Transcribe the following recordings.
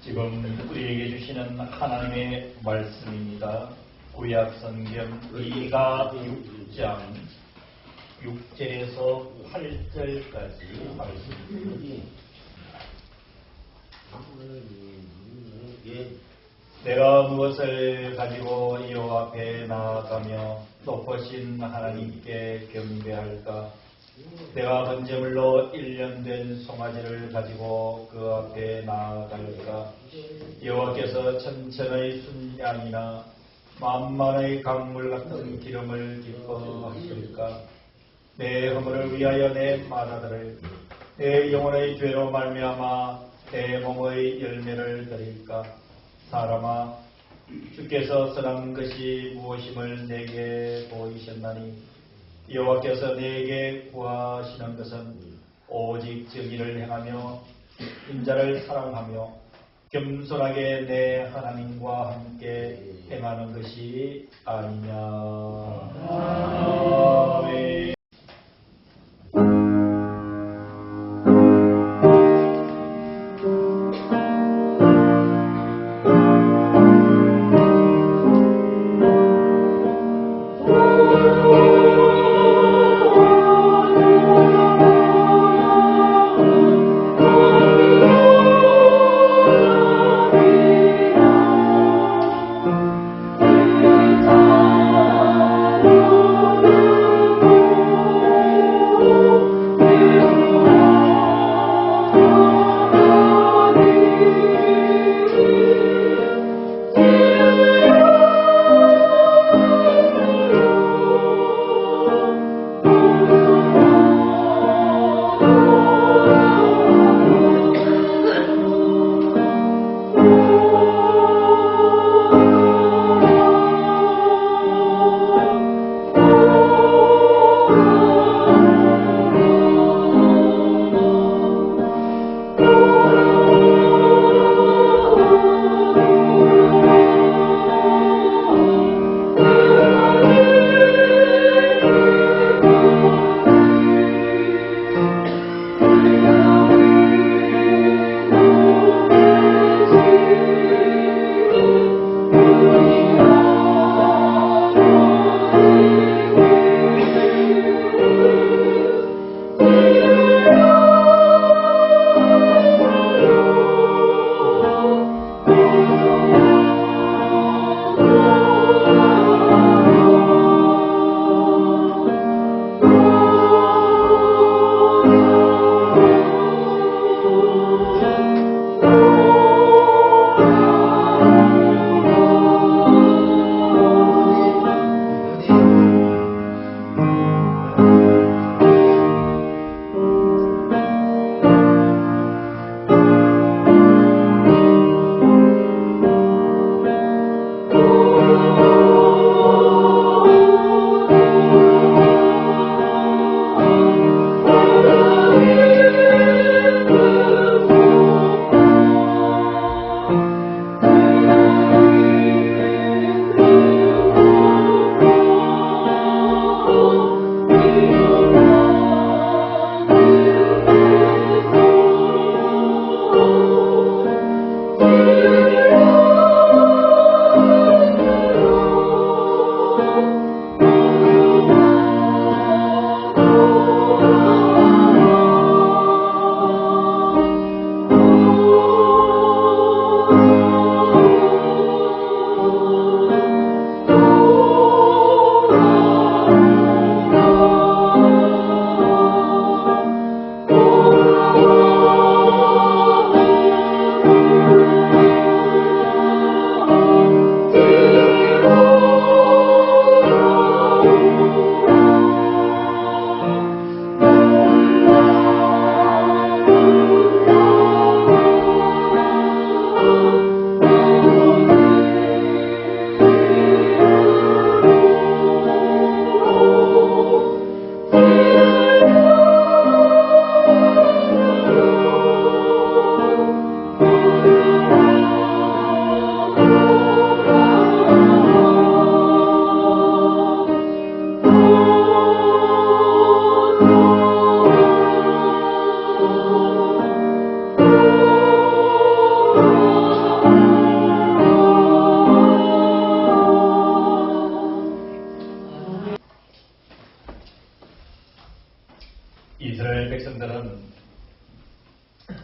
지금 우리에게 주시는 하나님의 말씀입니다. 구약 성경 이가 6장 6절에서 8절까지 말씀입니다. 내가 무엇을 가지고 여호와 앞에 나아가며 높으신 하나님께 경배할까? 내가 번제물로 1년 된 송아지를 가지고 그 앞에 나아갈까? 여호와께서 천천의 순양이나 만만의 강물 같은 기름을 기뻐하실까? 내 허물을 위하여 내 마다들을, 내 영혼의 죄로 말미암아 내 몸의 열매를 드릴까? 사람아, 주께서 선한 것이 무엇임을 내게 보이셨나니 여호와께서 내게 구하시는 것은 오직 정의를 행하며 인자를 사랑하며 겸손하게 내 하나님과 함께 행하는 것이 아니냐. 아멘.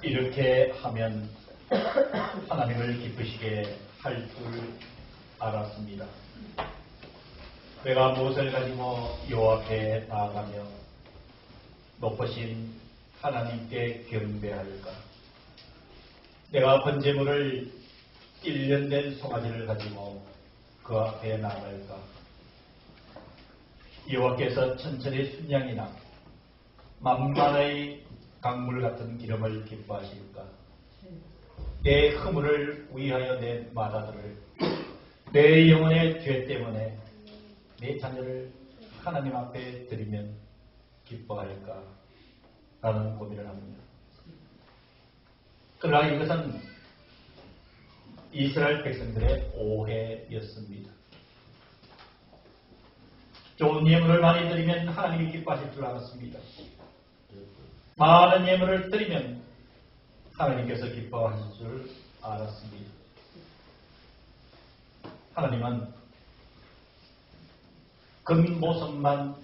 이렇게 하면 하나님을 기쁘시게 할 줄 알았습니다. 내가 무엇을 가지고 여호와 앞에 나아가며 높으신 하나님께 경배할까? 내가 번제물을 1년 된 송아지를 가지고 그 앞에 나아갈까? 여호와께서 천천히 순양이나 만만의 강물 같은 기름을 기뻐하실까? 내 허물을 위하여 내 마다들을 내 영혼의 죄 때문에 내 자녀를 하나님 앞에 드리면 기뻐할까? 라는 고민을 합니다. 그러나 이것은 이스라엘 백성들의 오해였습니다. 좋은 예물을 많이 드리면 하나님이 기뻐하실 줄 알았습니다. 많은 예물을 드리면 하나님께서 기뻐하실 줄 알았습니다. 하나님은 겉모습만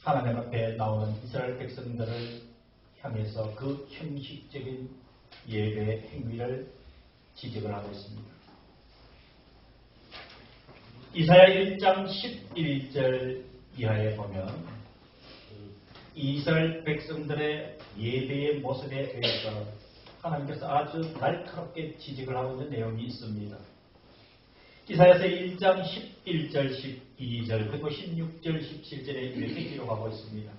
하나님 앞에 나오는 이스라엘 백성들을 향해서 그 형식적인 예배 행위를 지적을 하고 있습니다. 이사야 1장 11절 이하에 보면 이스라엘 백성들의 예배의 모습에 대해서 하나님께서 아주 날카롭게 지적을 하고 있는 내용이 있습니다. 이사야서 1장 11절, 12절, 그리고 16절, 17절에 이렇게 기록하고 있습니다.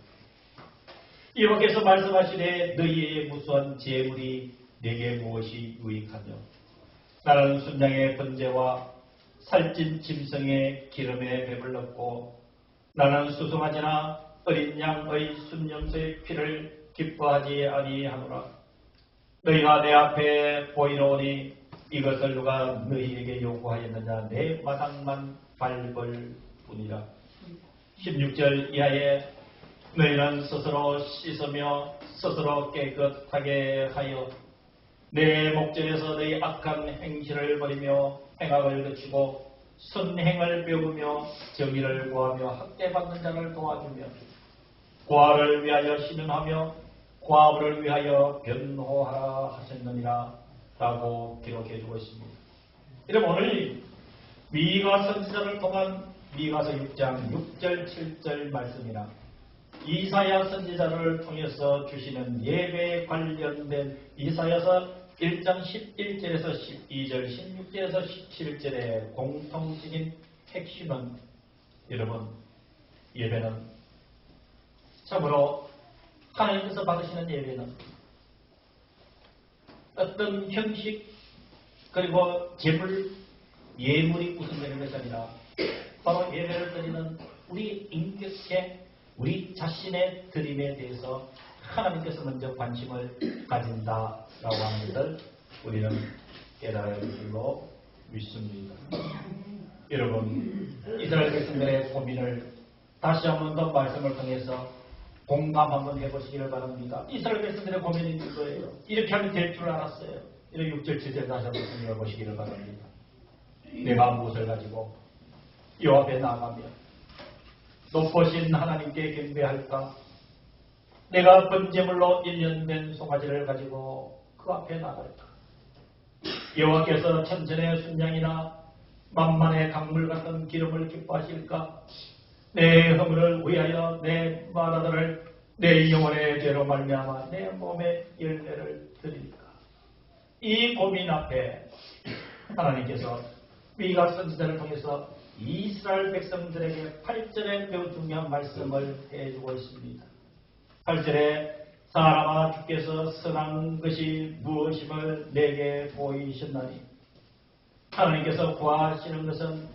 여호와께서 말씀하시되 너희의 무수한 재물이 내게 무엇이 유익하며 나는 순양의 번제와 살찐 짐승의 기름에 배불렀고 나는 수송아지나 어린 양의 순염소의 피를 기뻐하지 아니하노라. 너희가 내 앞에 보이노니 이것을 누가 너희에게 요구하였느냐? 내 마당만 밟을 뿐이라. 16절 이하에 너희는 스스로 씻으며 스스로 깨끗하게 하여 내 목전에서 너희 악한 행실을 버리며 행악을 그치고 선행을 배우며 정의를 구하며 학대받는 자를 도와주며 고아를 위하여 신음하며 과부를 위하여 변호하라 하셨느니라 라고 기록해주고 있습니다. 여러분 오늘 미가 선지자를 통한 미가서 6장 6절 7절 말씀이나 이사야 선지자를 통해서 주시는 예배에 관련된 이사야서 1장 11절에서 12절 16절에서 17절의 공통적인 핵심은 여러분 예배는 참으로 하나님께서 받으시는 예배는 어떤 형식 그리고 재물 예물이 우선되는 것이 아니라 바로 예배를 드리는 우리 인격체 우리 자신의 드림에 대해서 하나님께서 먼저 관심을 가진다라고 하는 것을 우리는 깨달아야 할 줄로 믿습니다. 여러분 이스라엘 백성들의 고민을 다시 한 번 더 말씀을 통해서 공감 한번 해보시기를 바랍니다. 이스라엘 백성들의 고민이 이거예요. 이렇게 하면 될 줄 알았어요. 이렇게 6절 7절 다시 한번 생각해 보시기를 바랍니다. 내가 무엇을 가지고 이 앞에 나가며 높으신 하나님께 경배할까? 내가 번제물로 1년 된 송아지를 가지고 그 앞에 나갈까? 여호와께서 천천의 순양이나 만만의 강물 같은 기름을 기뻐하실까? 내 허물을 위하여 내 마다들을 내 영혼의 죄로 말미암아 내 몸의 열매를 드릴까? 이 고민 앞에 하나님께서 미가 선지자를 통해서 이스라엘 백성들에게 8절에 매우 중요한 말씀을 해주고 있습니다. 8절에 사람아 주께서 선한 것이 무엇임을 내게 보이셨나니 하나님께서 구하시는 것은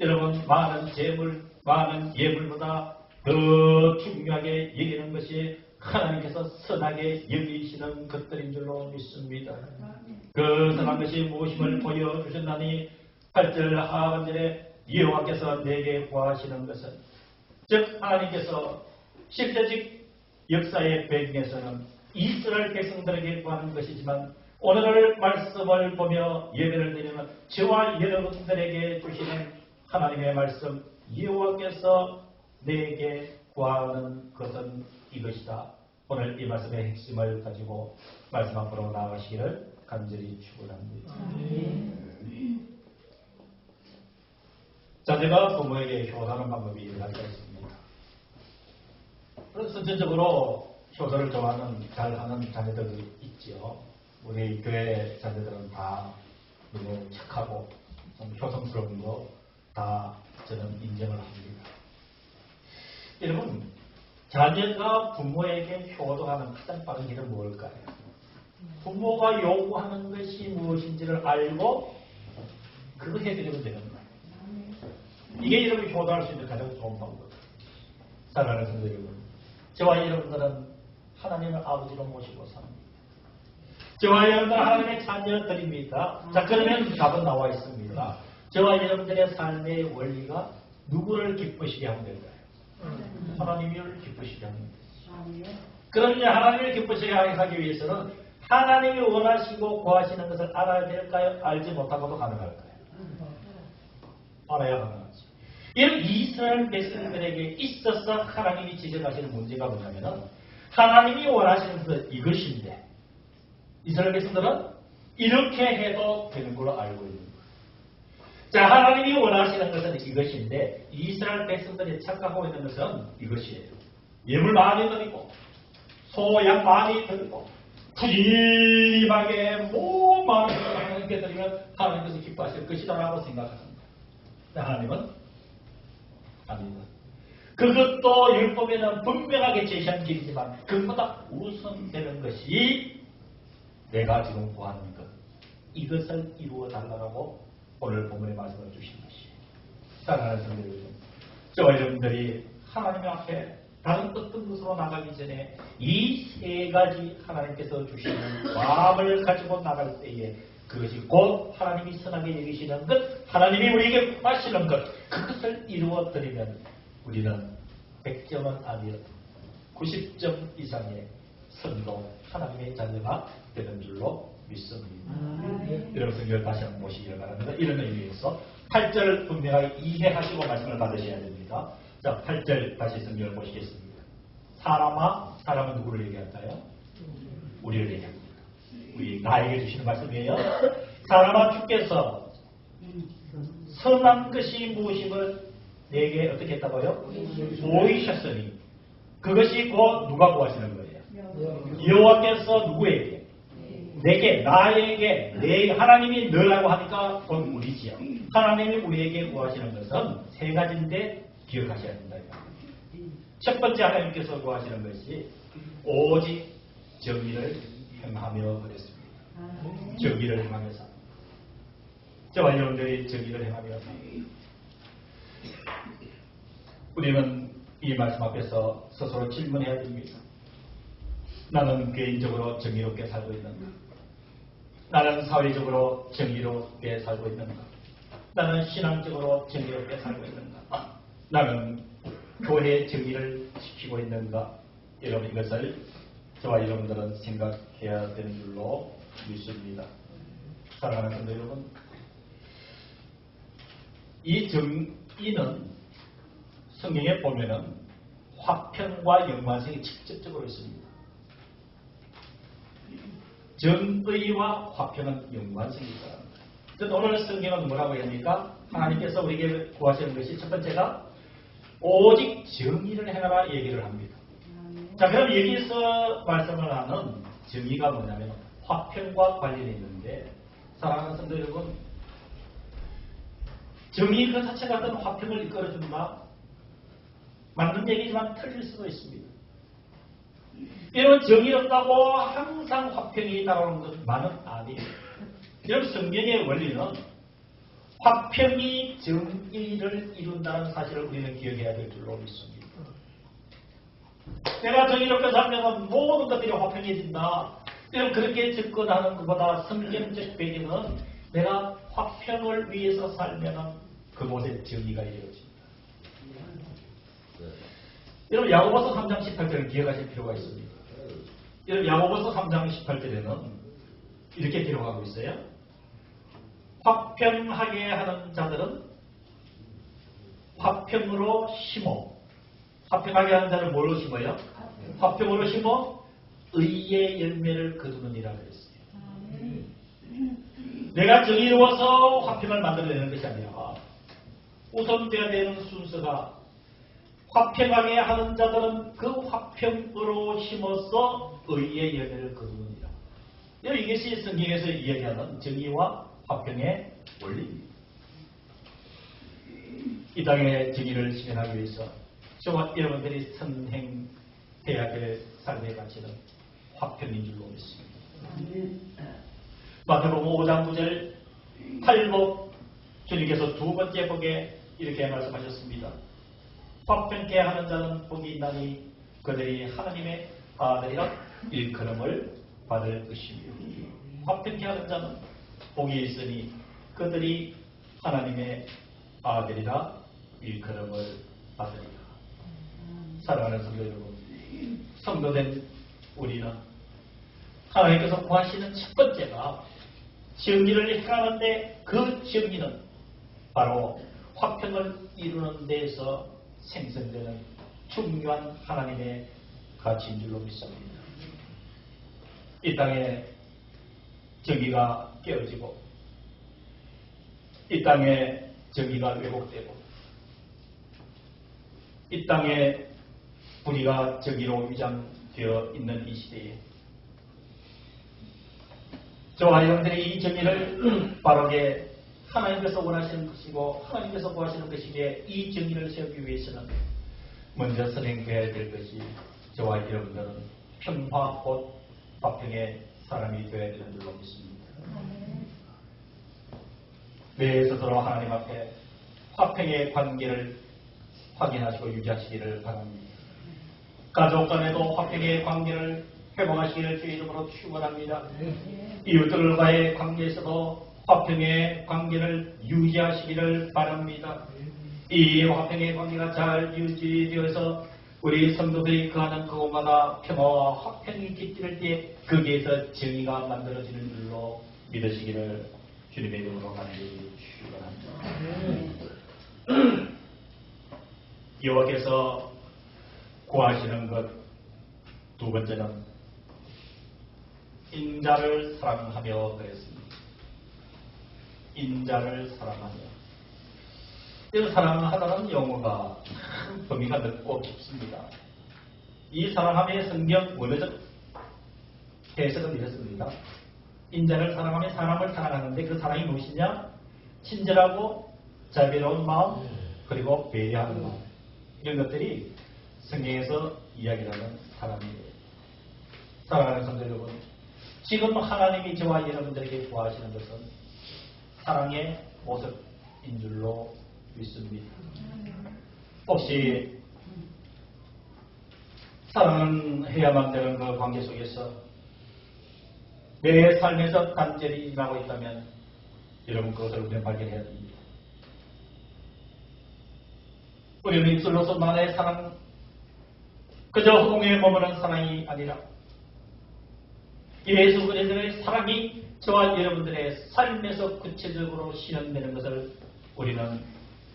여러분 많은 재물 많은 예물보다 더 중요하게 여기는 것이 하나님께서 선하게 여기시는 것들인 줄로 믿습니다. 그 선한 것이 무엇임을 보여주셨나니 8절 하반절에 여호와께서 내게 구하시는 것은 즉 하나님께서 실제적 역사의 배경에서는 이스라엘 백성들에게 구하는 것이지만 오늘 말씀을 보며 예배를 드리는 저와 여러분들에게 주시는 하나님의 말씀 여호와께서 내게 구하는 것은 이것이다 오늘 이 말씀의 핵심을 가지고 말씀 앞으로 나아가시기를 간절히 축원합니다. 자녀가 부모에게 효도하는 방법이 여러 가지가 있습니다. 선천적으로 효도를 좋아하는 잘하는 자녀들이 있죠. 우리 교회 자녀들은 다 너무 착하고 좀 효성스러운 거 다 저는 인정을 합니다. 여러분, 자녀가 부모에게 효도하는 가장 빠른 길은 무엇일까요? 부모가 요구하는 것이 무엇인지를 알고 그거 해드리면 되는 거예요. 이게 여러분이 효도할 수 있는 가장 좋은 방법이에요. 사랑하는 성도 여러분, 저와 여러분들은 하나님을 아버지로 모시고 삽니다. 저와 여러분들은 하나님의 자녀들입니다. 자, 그러면 답은 나와 있습니다. 저와 여러분들의 삶의 원리가 누구를 기쁘시게 하면 될까요? 하나님을 기쁘시게 하는 것이죠. 그런데 하나님을 기쁘시게 하기 위해서는 하나님이 원하시고 구하시는 것을 알아야 될까요? 알지 못하고도 가능할까요? 알아야 가능하죠. 이런 이스라엘 백성들에게 있어서 하나님이 지적하시는 문제가 뭐냐면 하나님이 원하시는 것은 이것인데 이스라엘 백성들은 이렇게 해도 되는 걸로 알고 있는 거예요. 자, 하나님이 원하시는 것은 이것인데 이스라엘 백성들이 착각하고 있는 것은 이것이에요. 예물 많이 드리고 소양 많이 드리고 푸짐하게 뭐 많은 것을 하나님께 드리면 하나님께서 기뻐하실 것이다 라고 생각합니다. 하나님은 아닙니다. 그것도 율법에는 분명하게 제시한 길이지만 그것보다 우선되는 것이 내가 지금 구하는 것, 이것을 이루어 달라고 오늘 본문의 말씀을 주신 것이에요. 사랑하는 성도 여러분, 저와 여러분들이 하나님 앞에 다른 어떤 것으로 나가기 전에 이 세 가지 하나님께서 주시는 마음을 가지고 나갈 때에 그것이 곧 하나님이 선하게 여기시는 것, 하나님이 우리에게 구하시는 것, 그것을 이루어드리면 우리는 100점은 아니어도 90점 이상의 선도 하나님의 자녀가 되는 줄로 믿습니다. 여러분 성경을 다시 한번 보시기를 바랍니다. 이런 의미에서 8절 분명하게 이해하시고 말씀을 받으셔야 됩니다. 자, 8절 다시 성경을 보시겠습니다. 사람아, 사람은 누구를 얘기할까요? 우리를 얘기합니다. 우리 나에게 주시는 말씀이에요. 사람아, 주께서 선한 것이 무엇임을 내게 어떻게 했다고요? 보이셨으니 그것이 곧 누가 구하시는 거예요? 여호와께서 누구에게? 내게, 나에게, 내 하나님이 너라고 하니까 곧 우리지요. 하나님이 우리에게 구하시는 것은 세 가지인데 기억하셔야 된다. 첫 번째 하나님께서 구하시는 것이 오직 정의를 행하며 그랬습니다. 정의를 행하며 삽니다. 저와 여러분들이 정의를 행하며 삽니다. 우리는 이 말씀 앞에서 스스로 질문해야 됩니다. 나는 개인적으로 정의롭게 살고 있는가? 나는 사회적으로 정의롭게 살고 있는가? 나는 신앙적으로 정의롭게 살고 있는가? 나는 교회의 정의를 지키고 있는가? 여러분, 이것을 저와 여러분들은 생각해야 되는 줄로 믿습니다. 사랑하는 성도 여러분, 이 정의는 성경에 보면은 화평과 연관성이 직접적으로 있습니다. 정의와 화평은 연관성이 있다. 오늘 성경은 뭐라고 합니까? 하나님께서 우리에게 구하시는 것이 첫 번째가 오직 정의를 행하라 얘기를 합니다. 자, 그럼 여기서 말씀을 하는 정의가 뭐냐면 화평과 관련이 있는데, 사랑하는 성도 여러분, 정의 그 자체가 어떤 화평을 이끌어준다? 맞는 얘기지만 틀릴 수도 있습니다. 여러분, 정의롭다고 항상 화평이 따라오는 것만은 아니에요. 여러분, 성경의 원리는 화평이 정의를 이룬다는 사실을 우리는 기억해야 될 줄로 믿습니다. 내가 정의롭게 살면 모든 것들이 화평해진다. 여러분, 그렇게 접근하는 것보다 성경적 배경은 내가 화평을 위해서 살면 그곳에 정의가 이루어집니다. 여러분, 야고보서 3장 18절을 기억하실 필요가 있습니다. 여러분, 야고보서 3장 18절에는 이렇게 기록하고 있어요. 화평하게 하는 자들은 화평으로 심어. 화평하게 하는 자를 뭘로 심어요? 화평으로 심어 의의 열매를 거두느니라 그랬어요. 내가 정의로워서 화평을 만들어내는 것이 아니라 우선돼야 되는 순서가 화평하게 하는 자들은 그 화평으로 심어서 의의 열매를 거두느니라. 이것이 성경에서 이야기하는 정의와 화평의 원리입니다. 이 땅의 정의를 실현하기 위해서 저와 여러분들이 선행해야 될 삶의 가치는 화평인 줄로 믿습니다. 마태복음 5장 9절 8복 주님께서 두 번째 복에 이렇게 말씀하셨습니다. 화평케 하는 자는 복이 있나니 그들이 하나님의 아들이라 일컬음을 받을 것이며, 화평케 하는 자는 복이 있으니 그들이 하나님의 아들이라 일컬음을 받으리라. 사랑하는 성도 여러분, 성도된 우리는 하나님께서 구하시는 첫 번째가 정의를 행하는데, 그 정의는 바로 화평을 이루는 데에서 생성되는 중요한 하나님의 가치인 줄로 믿습니다. 이 땅에 정의가 깨어지고, 이 땅에 정의가 왜곡되고, 이 땅에 불의가 정의로 위장되어 있는 이 시대에 저와 여러분들이 이 정의를 바르게 하나님께서 원하시는 것이고 하나님께서 구하시는 것이기에 이 정의를 세우기 위해서는 먼저 선행되어야 될 것이 저와 여러분들은 평화 곧 화평의 사람이 되어야 되는 줄로 믿습니다. 매 스스로 하나님 앞에 화평의 관계를 확인하시고 유지하시기를 바랍니다. 가족 간에도 화평의 관계를 회복하시기를 주의 이름으로 축원합니다. 이웃들과의 관계에서도 화평의 관계를 유지하시기를 바랍니다. 이 화평의 관계가 잘 유지되어서 우리 성도들이 거하는 그곳마다 평화와 화평이 깃들 때 거기에서 정의가 만들어지는 줄로 믿으시기를 주님의 이름으로 간절히 축원합니다. 여호와께서 구하시는 것 두 번째는 인자를 사랑하며 그랬습니다. 인자를 사랑하며. 이 사랑하다는 용어가 참 범위가 넓고 깊습니다. 이 사랑함의 성경 원어적 해석은 이렇습니다. 인자를 사랑하며 사람을 사랑하는데 그 사랑이 무엇이냐? 친절하고 자비로운 마음, 그리고 배려하는 마음, 이런 것들이 성경에서 이야기하는 사랑이에요. 사랑하는 성도 여러분, 지금 하나님이 저와 여러분들에게 구하시는 것은 사랑의 모습인 줄로 믿습니다. 혹시 사랑은 해야만 되는 그 관계 속에서 내 삶에서 단절이 일어나고 있다면 여러분 그것을 우리는 발견해야 됩니다. 우리는 입술로서 나의 사랑, 그저 허공에 머무는 사랑이 아니라 예수 그리스도의 사랑이 저와 여러분들의 삶에서 구체적으로 실현되는 것을 우리는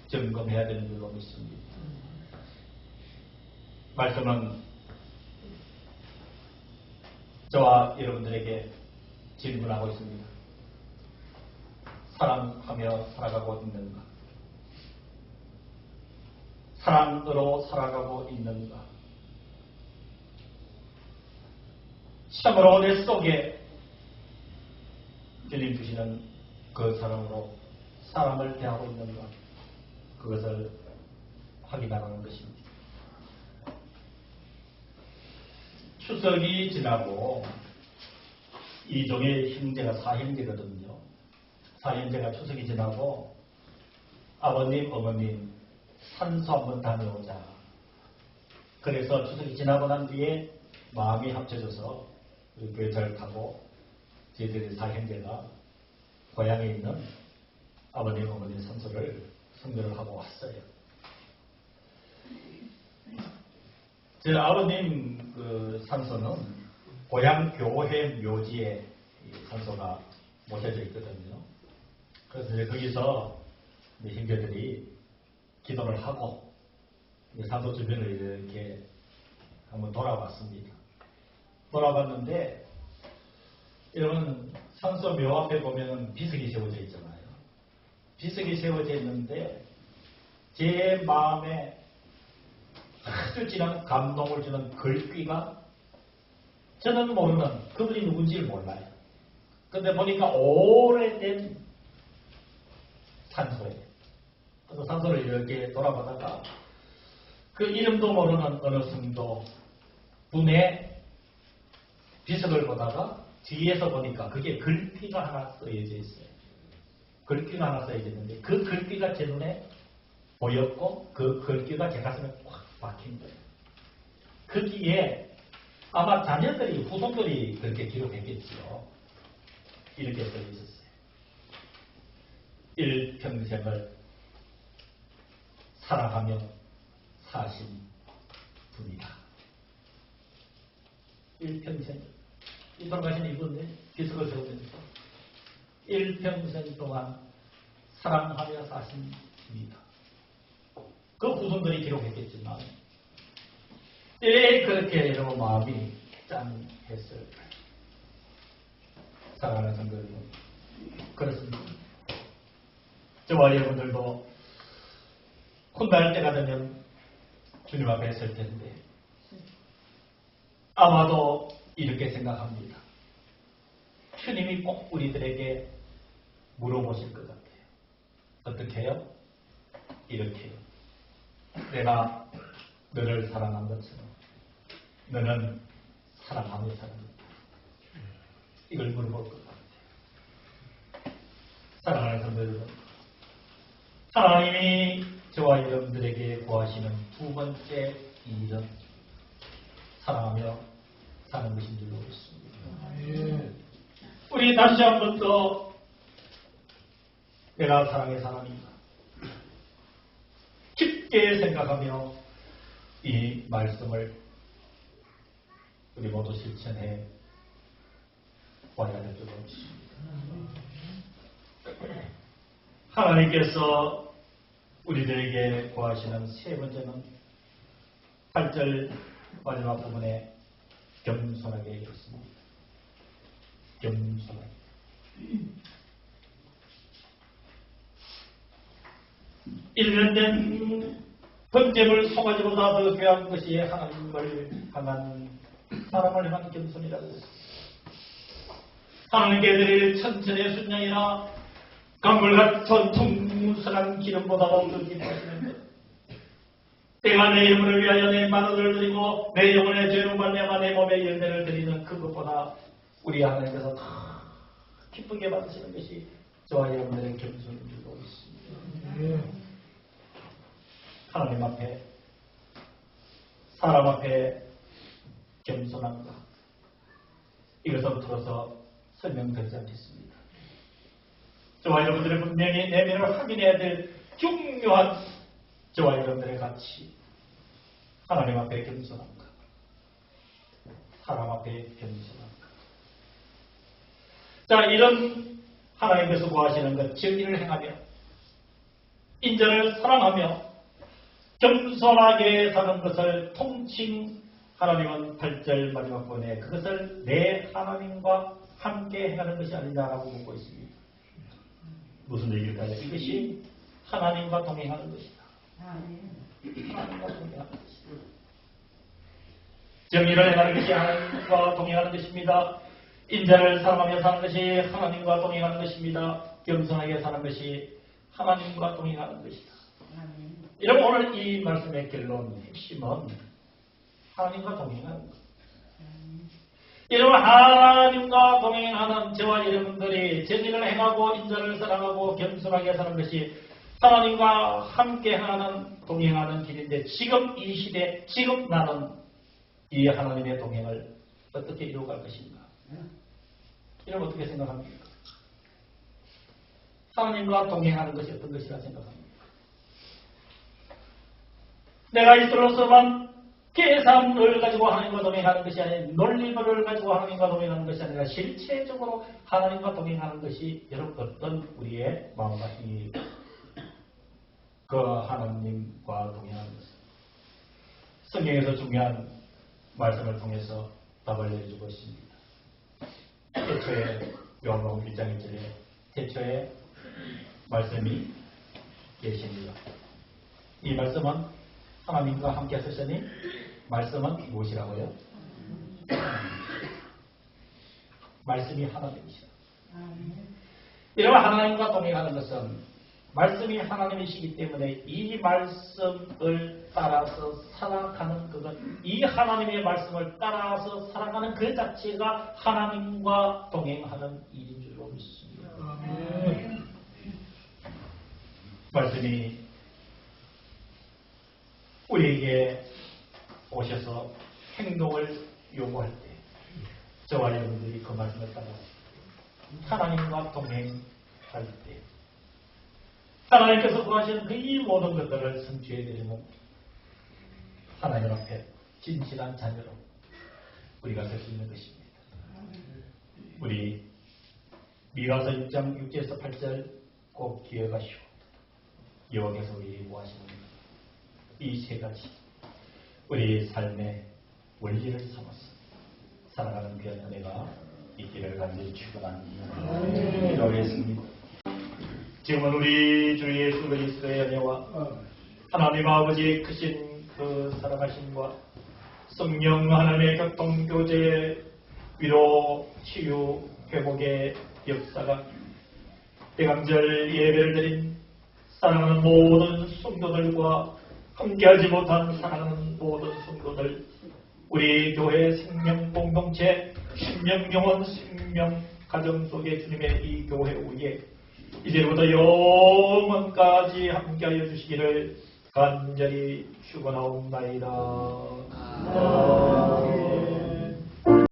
점검해야 되는 줄로 믿습니다. 말씀은 저와 여러분들에게 질문하고 있습니다. 사랑하며 살아가고 있는가? 사랑으로 살아가고 있는가? 참으로 내 속에 주님 주시는 그 사랑으로 사람을 대하고 있는가? 그것을 확인하는 것입니다. 추석이 지나고 이종의 형제가 사형제거든요. 사형제가 추석이 지나고 아버님, 어머님 산소 한번 다녀오자. 그래서 추석이 지나고 난 뒤에 마음이 합쳐져서 교회를 타고 저희들의 사형제가 고향에 있는 아버님, 어머니 산소를 성교를 하고 왔어요. 제 아버님 그 산소는 고향 교회 묘지에 산소가 모셔져 있거든요. 그래서 이제 거기서 형제들이 기도를 하고 산소 주변을 이렇게 한번 돌아봤습니다. 돌아봤는데 여러분 산소 묘 앞에 보면은 비석이 세워져 있잖아요. 비석이 세워져 있는데 제 마음에 아주 진한 감동을 주는 글귀가 저는 모르는 그분이 누군지 몰라요. 근데 보니까 오래된 산소예요. 그래서 산소를 이렇게 돌아보다가 그 이름도 모르는 어느 성도 분의 비석을 보다가 뒤에서 보니까 그게 글귀가 하나 써여져 있어요. 글귀가 하나 써여져 있는데 그 글귀가 제 눈에 보였고 그 글귀가 제 가슴에 꽉 박힌 거예요. 거기에 아마 자녀들이 후손들이 그렇게 기록했겠지요. 이렇게 써 있었어요. 일평생을 사랑하며 사신 분이다. 일평생 이 돌아가신 이분의 비석을 세우면서 일평생 동안 사랑하며 사신 분이다. 그 후손들이 기록했겠지만 왜 그렇게 여러분 마음이 짠했을까요? 사랑하는 성도 여러분, 그렇습니다. 저와 여러분들도 혼날 때가 되면 주님 앞에 설 텐데 아마도 이렇게 생각합니다. 주님이 꼭 우리들에게 물어보실 것 같아요. 어떻게 해요? 이렇게요. 내가 너를 사랑한 것처럼 너는 사랑하며 사랑한다. 이걸 물어볼 것 같아요. 사랑하는 성도 여러분, 하나님이 저와 여러분들에게 구하시는 두 번째 일은 사랑하며 사는 것인 줄로 믿습니다. 우리 다시 한 번 더 내가 사랑의 사람인가 깊게 생각하며 이 말씀을 우리 모두 실천해 와야 될 줄 믿습니다. 하나님께서 우리들에게 구하시는 세 번째는 8절 마지막 부분에 겸손하게 있습니다. 겸손하게. 일련된 번제물 소가지보다 더 귀한 것이 하나님을 향한 사람을 향한 겸손이라고 했습니다. 하나님께 드릴 천천의 순양이나 강물같은 풍성한 기름보다도 더 기뻐하시는 것. 내가 내 영혼을 위하여 내 만원을 드리고 내 영혼의 죄로 말미암아 내 몸의 열매를 드리는 그것보다 우리 하나님께서 더 기쁘게 받으시는 것이 저와 여러분들의 겸손인 줄로 있습니다. 하나님 앞에 사람 앞에 겸손한가 이것은 풀어서 설명드리지 않겠습니다. 저와 여러분들의 분명히 내면을 확인해야 될 중요한 저와 여러분들의 가치 하나님 앞에 겸손한가 사람 앞에 겸손한가. 자, 이런 하나님께서 구하시는 것 정의를 행하며 인자를 사랑하며 겸손하게 사는 것을 통칭 하나님은 8절 마지막 부분에 그것을 내 하나님과 함께 행하는 것이 아니냐라고 묻고 있습니다. 무슨 얘기일까요? 이것이 하나님과 동행하는 것이다. 하나님과 동행하는 것이다. 정의를 행하는 것이 하나님과 동행하는 것입니다. 인자를 사랑하며 사는 것이 하나님과 동행하는 것입니다. 겸손하게 사는 것이 하나님과 동행하는 것이다. 여러분 오늘 이 말씀의 결론 핵심은 하나님과 동행하는 것. 여러분 하나님과 동행하는 저와 여러분들이 정의를 행하고 인자를 사랑하고 겸손하게 사는 것이 하나님과 함께하는 동행하는 길인데 지금 이 시대 지금 나는 이 하나님의 동행을 어떻게 이루어갈 것인가. 여러분 어떻게 생각합니까? 하나님과 동행하는 것이 어떤 것이라 생각합니까? 내가 이스로서만 계산을 가지고 하나님과 동행하는 것이 아니라 논리를 가지고 하나님과 동행하는 것이 아니라 실체적으로 하나님과 동행하는 것이 여러분 어떤 우리의 마음가짐이 그 하나님과 동행하는 것은 성경에서 중요한 말씀을 통해서 답을 내주고 있습니다. 태초에 요한복음 1장 1절에 태초에 말씀이 계십니다. 이 말씀은 하나님과 함께 하셨으니 말씀은 무엇이라고요? 말씀이 하나님이시다. 이러면 하나님과 동행하는 것은 말씀이 하나님이시기 때문에 이 말씀을 따라서 살아가는 그것, 이 하나님의 말씀을 따라서 살아가는 그 자체가 하나님과 동행하는 일인 줄로 믿습니다. 말씀이 우리에게 오셔서 행동을 요구할 때 저와 여러분들이 그 말씀을 따라 하나님과 동행할 때 하나님께서 구하시는 그 이 모든 것들을 성취해 드리는 하나님 앞에 진실한 자녀로 우리가 설 수 있는 것입니다. 우리 미가서 6장 6절에서 8절 꼭 기억하시고 여호와께서 우리에게 구하시는 이 세 가지 우리 삶의 원리를 삼아서 살아가는 귀한 은혜가 있기를 간절히 축원합니다. 기도하겠습니다. 지금은 우리 주 예수 그리스도의 은혜와 하나님 아버지의 크신 그 사랑하심과 성령 하나님의 교통교제의 위로 치유 회복의 역사가 대강절 예배를 드린 사랑하는 모든 성도들과 함께하지 못한 사랑하는 모든 성도들 우리 교회 생명 공동체 신명 영혼 생명 가정 속에 주님의 이 교회 위에 이제부터 영원까지 함께하여 주시기를 간절히 축원하옵나이다.